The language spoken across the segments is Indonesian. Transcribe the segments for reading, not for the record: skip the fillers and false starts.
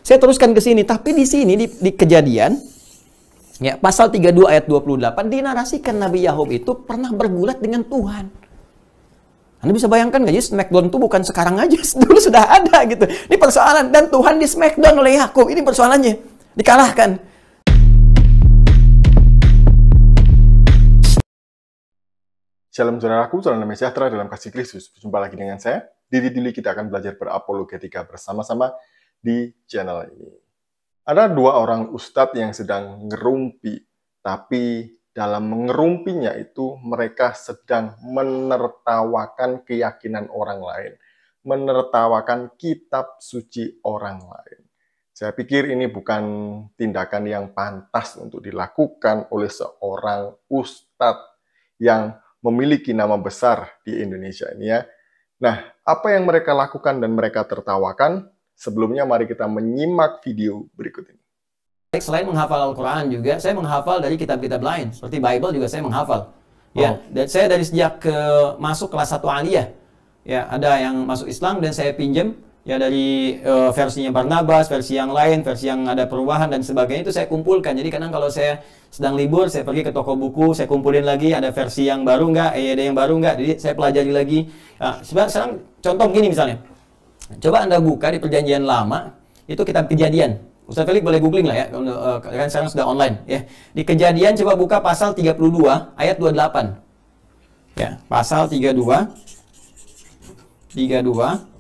Saya teruskan ke sini, tapi di sini di Kejadian ya, pasal 32 ayat 28 dinarasikan Nabi Yakub itu pernah bergulat dengan Tuhan. Anda bisa bayangkan nggak? Jadi Smackdown itu bukan sekarang aja, dulu sudah ada gitu. Ini persoalan, dan Tuhan di Smackdown oleh Yakub. Ini persoalannya, dikalahkan. Shalom saudaraku, salam damai sejahtera dalam kasih Kristus. Berjumpa lagi dengan saya, Dili. Kita akan belajar berapologetika bersama-sama di channel ini. Ada dua orang ustadz yang sedang ngerumpi, tapi dalam mengerumpinya itu mereka sedang menertawakan keyakinan orang lain, menertawakan kitab suci orang lain. Saya pikir ini bukan tindakan yang pantas untuk dilakukan oleh seorang ustadz yang memiliki nama besar di Indonesia ini ya. Nah, apa yang mereka lakukan dan mereka tertawakan? Sebelumnya mari kita menyimak video berikut ini. Selain menghafal Al-Quran juga, saya menghafal dari kitab-kitab lain. Seperti Bible juga saya menghafal. Ya, dan saya dari sejak masuk kelas 1 aliyah, ya, ada yang masuk Islam dan saya pinjam ya dari versinya Barnabas, versi yang lain, versi yang ada perubahan dan sebagainya, itu saya kumpulkan. Jadi kadang kalau saya sedang libur, saya pergi ke toko buku, saya kumpulin lagi, ada versi yang baru nggak, ada yang baru nggak, jadi saya pelajari lagi. Nah, sekarang contoh begini misalnya, coba Anda buka di Perjanjian Lama, itu kitab Kejadian. Ustaz Felix boleh googling lah ya, kan sekarang sudah online ya. Di Kejadian coba buka pasal 32 ayat 28. Ya, pasal 32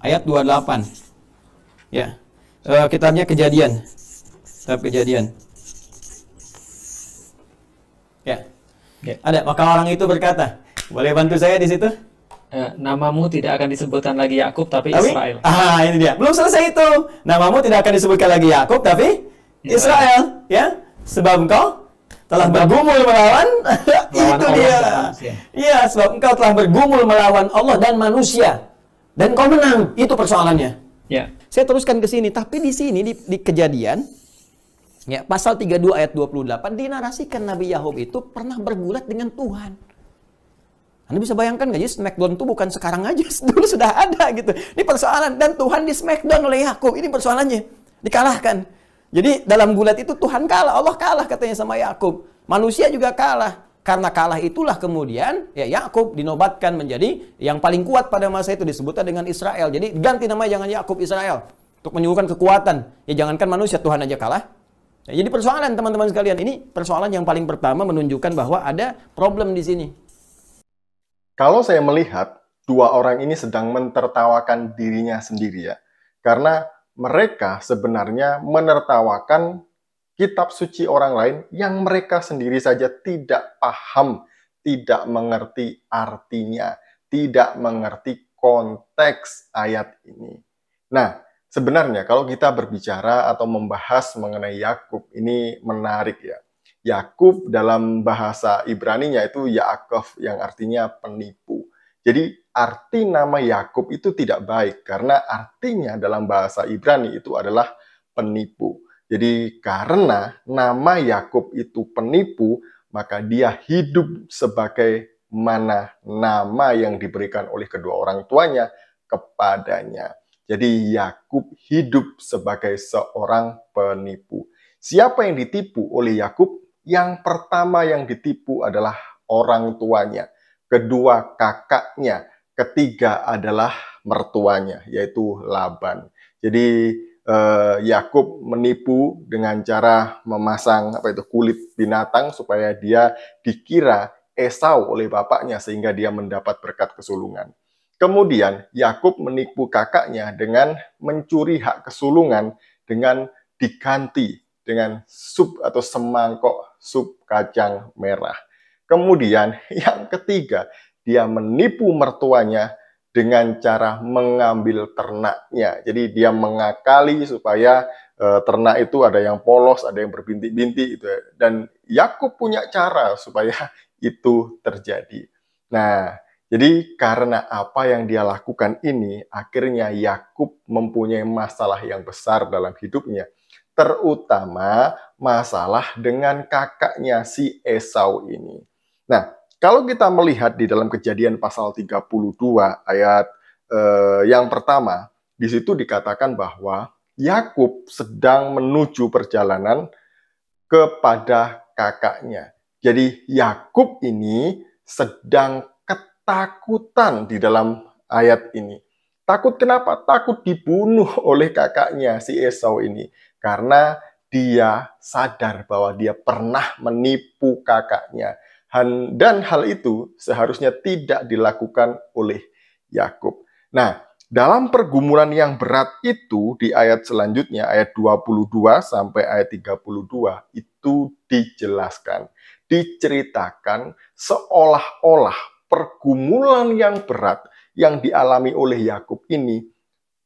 ayat 28. Ya. Kitabnya Kejadian. Kitab Kejadian. Ya. Ada, maka orang itu berkata, boleh bantu saya di situ? Namamu tidak akan disebutkan lagi Yakub tapi Israel. Ini dia. Belum selesai itu. Namamu tidak akan disebutkan lagi Yakub tapi Israel, ya. Sebab engkau telah bergumul melawan itu dia. Iya, sebab engkau telah bergumul melawan Allah dan manusia. Dan kau menang. Itu persoalannya. Ya. Saya teruskan ke sini, tapi di sini di Kejadian ya, pasal 32 ayat 28 dinarasikan Nabi Yakub itu pernah bergulat dengan Tuhan. Anda bisa bayangkan nggak? Jadi Smackdown itu bukan sekarang aja, dulu sudah ada gitu. Ini persoalan, dan Tuhan di Smackdown oleh Yakub. Ini persoalannya, dikalahkan. Jadi dalam gulat itu Tuhan kalah, Allah kalah katanya sama Yakub. Manusia juga kalah. Karena kalah itulah kemudian ya Yakub dinobatkan menjadi yang paling kuat pada masa itu, disebutnya dengan Israel. Jadi ganti namanya, jangan Yakub, Israel, untuk menyuguhkan kekuatan. Ya jangankan manusia, Tuhan aja kalah. Ya, jadi persoalan teman-teman sekalian, ini persoalan yang paling pertama menunjukkan bahwa ada problem di sini. Kalau saya melihat dua orang ini sedang mentertawakan dirinya sendiri ya, karena mereka sebenarnya menertawakan kitab suci orang lain yang mereka sendiri saja tidak paham, tidak mengerti artinya, tidak mengerti konteks ayat ini. Nah, sebenarnya kalau kita berbicara atau membahas mengenai Yakub, ini menarik ya. Yakub dalam bahasa Ibraninya itu Yaakov, yang artinya penipu. Jadi arti nama Yakub itu tidak baik karena artinya dalam bahasa Ibrani itu adalah penipu. Jadi karena nama Yakub itu penipu, maka dia hidup sebagai mana nama yang diberikan oleh kedua orang tuanya kepadanya. Jadi Yakub hidup sebagai seorang penipu. Siapa yang ditipu oleh Yakub? Yang pertama yang ditipu adalah orang tuanya, kedua kakaknya, ketiga adalah mertuanya, yaitu Laban. Jadi Yakub menipu dengan cara memasang kulit binatang supaya dia dikira Esau oleh bapaknya sehingga dia mendapat berkat kesulungan. Kemudian Yakub menipu kakaknya dengan mencuri hak kesulungan dengan diganti dengan sup atau semangkok sup kacang merah. Kemudian yang ketiga, dia menipu mertuanya dengan cara mengambil ternaknya. Jadi dia mengakali supaya ternak itu ada yang polos, ada yang berbintik-bintik gitu. Dan Yakub punya cara supaya itu terjadi. Nah, jadi karena apa yang dia lakukan ini, akhirnya Yakub mempunyai masalah yang besar dalam hidupnya. Terutama masalah dengan kakaknya si Esau ini. Nah, kalau kita melihat di dalam Kejadian pasal 32 ayat yang pertama, di situ dikatakan bahwa Yakub sedang menuju perjalanan kepada kakaknya. Jadi Yakub ini sedang ketakutan di dalam ayat ini. Takut kenapa? Takut dibunuh oleh kakaknya si Esau ini. Karena dia sadar bahwa dia pernah menipu kakaknya. Dan hal itu seharusnya tidak dilakukan oleh Yakub. Nah, dalam pergumulan yang berat itu di ayat selanjutnya, ayat 22 sampai ayat 32, itu dijelaskan, diceritakan seolah-olah pergumulan yang berat yang dialami oleh Yakub ini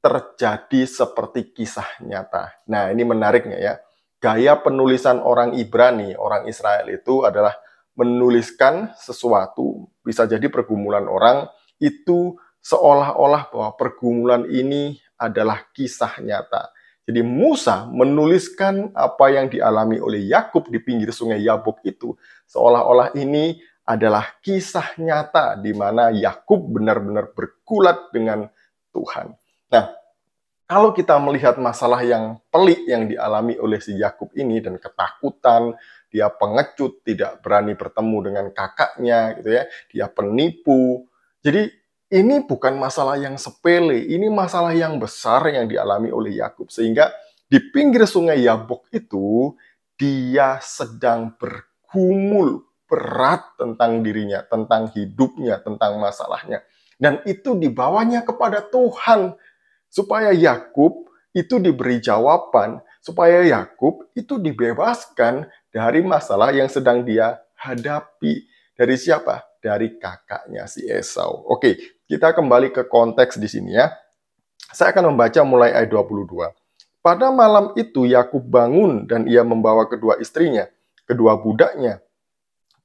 terjadi seperti kisah nyata. Nah, ini menariknya ya. Gaya penulisan orang Ibrani, orang Israel itu adalah menuliskan sesuatu, bisa jadi pergumulan orang, itu seolah-olah bahwa pergumulan ini adalah kisah nyata. Jadi Musa menuliskan apa yang dialami oleh Yakub di pinggir sungai Yabok itu, seolah-olah ini adalah kisah nyata di mana Yakub benar-benar bergulat dengan Tuhan. Nah, kalau kita melihat masalah yang pelik yang dialami oleh si Yakub ini dan ketakutan, dia pengecut, tidak berani bertemu dengan kakaknya, gitu ya, dia penipu. Jadi ini bukan masalah yang sepele, ini masalah yang besar yang dialami oleh Yakub. Sehingga di pinggir sungai Yabok itu, dia sedang bergumul berat tentang dirinya, tentang hidupnya, tentang masalahnya. Dan itu dibawanya kepada Tuhan, supaya Yakub itu diberi jawaban, supaya Yakub itu dibebaskan dari masalah yang sedang dia hadapi. Dari siapa? Dari kakaknya si Esau. Oke, kita kembali ke konteks di sini ya. Saya akan membaca mulai ayat 22. Pada malam itu Yakub bangun dan ia membawa kedua istrinya, kedua budaknya,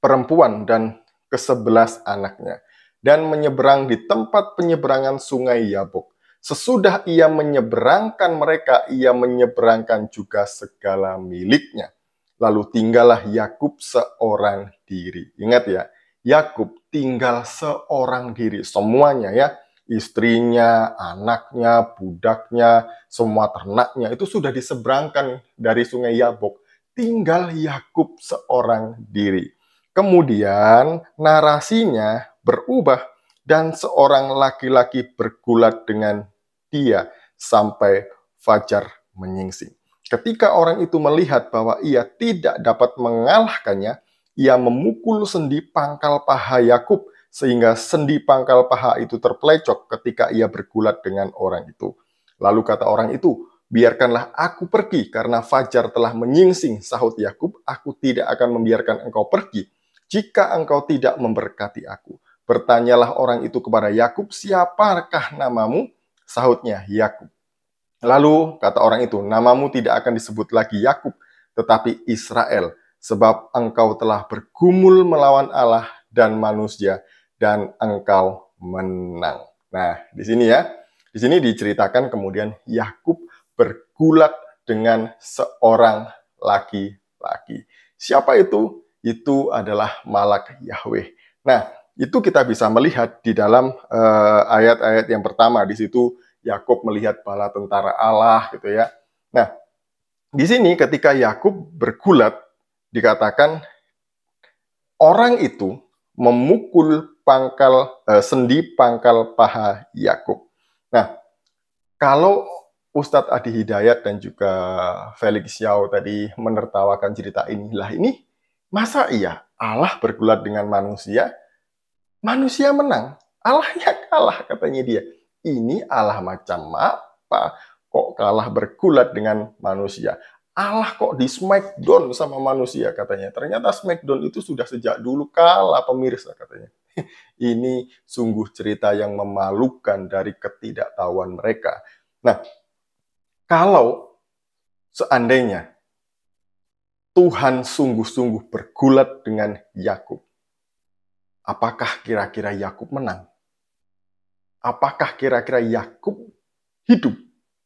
perempuan dan ke-11 anaknya, dan menyeberang di tempat penyeberangan sungai Yabok. Sesudah ia menyeberangkan mereka, ia menyeberangkan juga segala miliknya. Lalu tinggallah Yakub seorang diri. Ingat ya, Yakub tinggal seorang diri, semuanya ya. Istrinya, anaknya, budaknya, semua ternaknya, itu sudah diseberangkan dari sungai Yabok. Tinggal Yakub seorang diri. Kemudian narasinya berubah dan seorang laki-laki bergulat dengan dia sampai fajar menyingsing. Ketika orang itu melihat bahwa ia tidak dapat mengalahkannya, ia memukul sendi pangkal paha Yakub sehingga sendi pangkal paha itu terpelecok ketika ia bergulat dengan orang itu. Lalu kata orang itu, "Biarkanlah aku pergi karena fajar telah menyingsing," sahut Yakub, "aku tidak akan membiarkan engkau pergi jika engkau tidak memberkati aku." Bertanyalah orang itu kepada Yakub, "Siapakah namamu?" Sahutnya, "Yakub." Lalu kata orang itu, "Namamu tidak akan disebut lagi Yakub, tetapi Israel, sebab engkau telah bergumul melawan Allah dan manusia, dan engkau menang." Nah, di sini ya, di sini diceritakan kemudian Yakub bergulat dengan seorang laki-laki. Siapa itu? Itu adalah Malak Yahweh. Nah, itu kita bisa melihat di dalam ayat-ayat yang pertama. Di situ Yakub melihat bala tentara Allah gitu ya. Nah, di sini ketika Yakub bergulat dikatakan orang itu memukul sendi pangkal paha Yakub. Nah, kalau Ustadz Adi Hidayat dan juga Felix Xiao tadi menertawakan cerita inilah ini, masa iya Allah bergulat dengan manusia? Manusia menang, Allahnya kalah, katanya dia. Ini Allah macam apa? Kok kalah bergulat dengan manusia? Allah kok di smackdown sama manusia, katanya. Ternyata smackdown itu sudah sejak dulu kalah, pemirsa, katanya. Ini sungguh cerita yang memalukan dari ketidaktahuan mereka. Nah, kalau seandainya Tuhan sungguh-sungguh bergulat dengan Yakub, apakah kira-kira Yakub menang? Apakah kira-kira Yakub hidup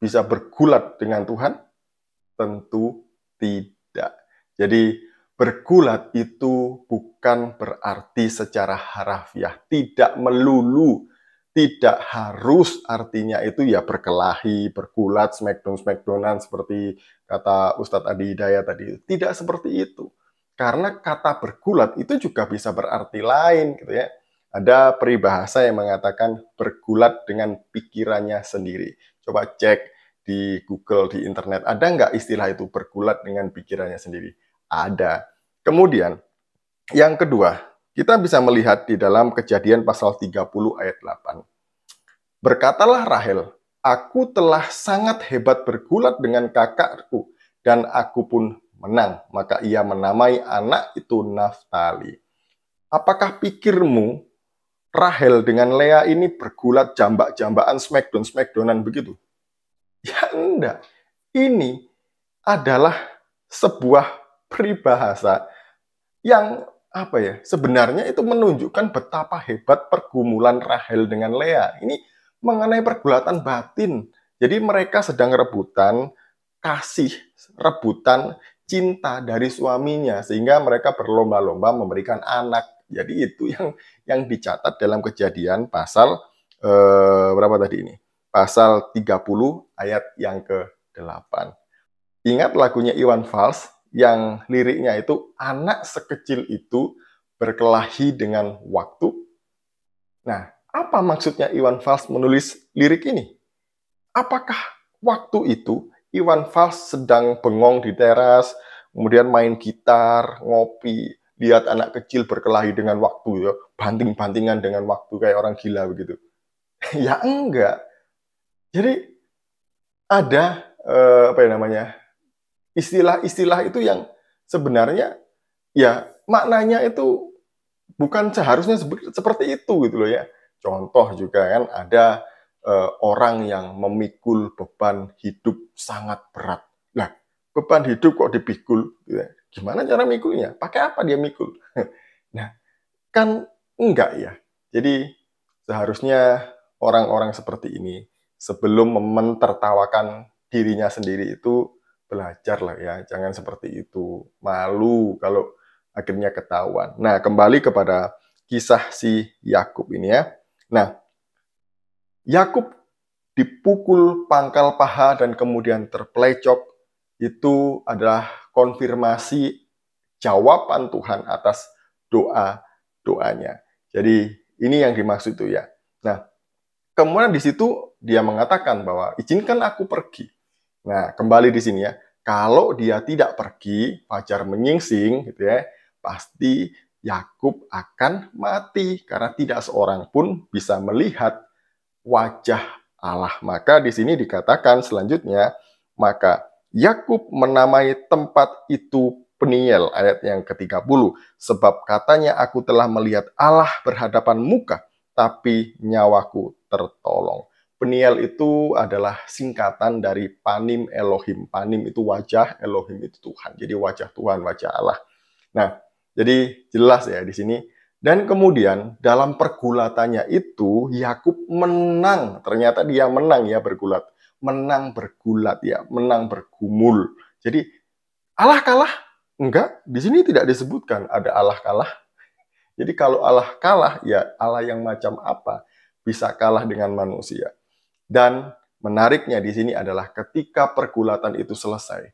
bisa bergulat dengan Tuhan? Tentu tidak. Jadi bergulat itu bukan berarti secara harafiah, tidak melulu Tidak harus artinya itu ya berkelahi, bergulat, smackdown-smackdownan seperti kata Ustadz Adi Hidayat tadi. Tidak seperti itu. Karena kata bergulat itu juga bisa berarti lain gitu ya. Ada peribahasa yang mengatakan bergulat dengan pikirannya sendiri. Coba cek di Google, di internet. Ada nggak istilah itu bergulat dengan pikirannya sendiri? Ada. Kemudian, yang kedua, kita bisa melihat di dalam Kejadian pasal 30 ayat 8. Berkatalah Rahel, aku telah sangat hebat bergulat dengan kakakku, dan aku pun menang. Maka ia menamai anak itu Naftali. Apakah pikirmu Rahel dengan Lea ini bergulat jambak-jambakan smackdown-smackdownan begitu? Ya enggak. Ini adalah sebuah peribahasa yang sebenarnya itu menunjukkan betapa hebat pergumulan Rahel dengan Lea. Ini mengenai pergulatan batin. Jadi mereka sedang rebutan kasih, rebutan cinta dari suaminya, sehingga mereka berlomba-lomba memberikan anak. Jadi itu yang dicatat dalam Kejadian pasal berapa tadi ini? Pasal 30 ayat yang ke-8. Ingat lagunya Iwan Fals yang liriknya itu anak sekecil itu berkelahi dengan waktu. Nah, apa maksudnya Iwan Fals menulis lirik ini? Apakah waktu itu Iwan Fals sedang bengong di teras, kemudian main gitar, ngopi, lihat anak kecil berkelahi dengan waktu, ya, banting-bantingan dengan waktu kayak orang gila begitu? Ya enggak. Jadi ada istilah-istilah itu yang sebenarnya ya maknanya itu bukan seharusnya seperti itu gitu loh ya. Contoh juga kan ada orang yang memikul beban hidup sangat berat. Nah, beban hidup kok dipikul, gitu ya. Gimana cara mikulnya? Pakai apa dia mikul? Nah, kan enggak ya. Jadi seharusnya orang-orang seperti ini sebelum mentertawakan dirinya sendiri itu belajar lah ya, jangan seperti itu. Malu kalau akhirnya ketahuan. Nah, kembali kepada kisah si Yakub ini ya. Nah, Yakub dipukul pangkal paha dan kemudian terpelecok, itu adalah konfirmasi jawaban Tuhan atas doa-doanya. Jadi ini yang dimaksud itu ya. Nah, kemudian di situ dia mengatakan bahwa izinkan aku pergi. Nah, kembali di sini ya. Kalau dia tidak pergi, fajar menyingsing gitu ya, pasti Yakub akan mati karena tidak seorang pun bisa melihat wajah Allah. Maka di sini dikatakan selanjutnya, maka Yakub menamai tempat itu Peniel, ayat yang ke-30. Sebab katanya aku telah melihat Allah berhadapan muka, tapi nyawaku tertolong. Peniel itu adalah singkatan dari Panim Elohim. Panim itu wajah, Elohim itu Tuhan. Jadi wajah Tuhan, wajah Allah. Nah, jadi jelas ya di sini. Dan kemudian dalam pergulatannya itu Yakub menang. Ternyata dia menang ya bergulat. Menang bergulat ya, menang bergumul. Jadi Allah kalah? Enggak, di sini tidak disebutkan ada Allah kalah. Jadi kalau Allah kalah, ya Allah yang macam apa bisa kalah dengan manusia. Dan menariknya di sini adalah ketika pergulatan itu selesai,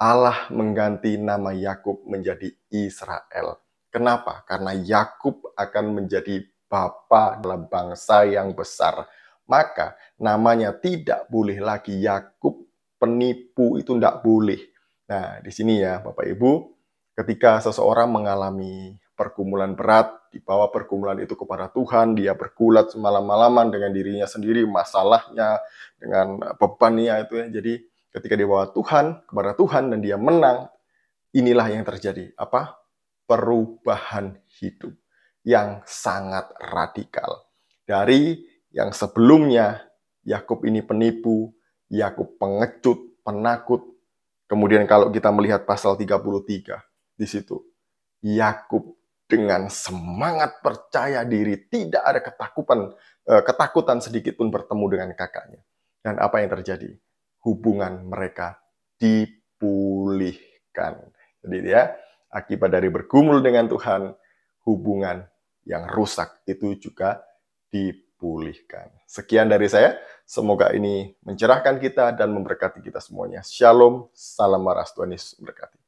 Allah mengganti nama Yakub menjadi Israel. Kenapa? Karena Yakub akan menjadi bapa dalam bangsa yang besar. Maka namanya tidak boleh lagi Yakub penipu, itu tidak boleh. Nah, di sini ya Bapak Ibu, ketika seseorang mengalami pergumulan berat, dibawa pergumulan itu kepada Tuhan, dia bergulat semalam-malaman dengan dirinya sendiri, masalahnya, dengan bebannya itu ya. Jadi ketika dibawa Tuhan, kepada Tuhan dan dia menang, inilah yang terjadi. Apa? Perubahan hidup yang sangat radikal. Dari yang sebelumnya Yakub ini penipu, Yakub pengecut, penakut. Kemudian kalau kita melihat pasal 33 di situ, Yakub dengan semangat percaya diri, tidak ada ketakutan sedikit pun bertemu dengan kakaknya. Dan apa yang terjadi? Hubungan mereka dipulihkan. Jadi ya, akibat dari bergumul dengan Tuhan, hubungan yang rusak itu juga dipulihkan. dipulihkan. Sekian dari saya. Semoga ini mencerahkan kita dan memberkati kita semuanya. Shalom, salam waras, Tuhan Yesus memberkati.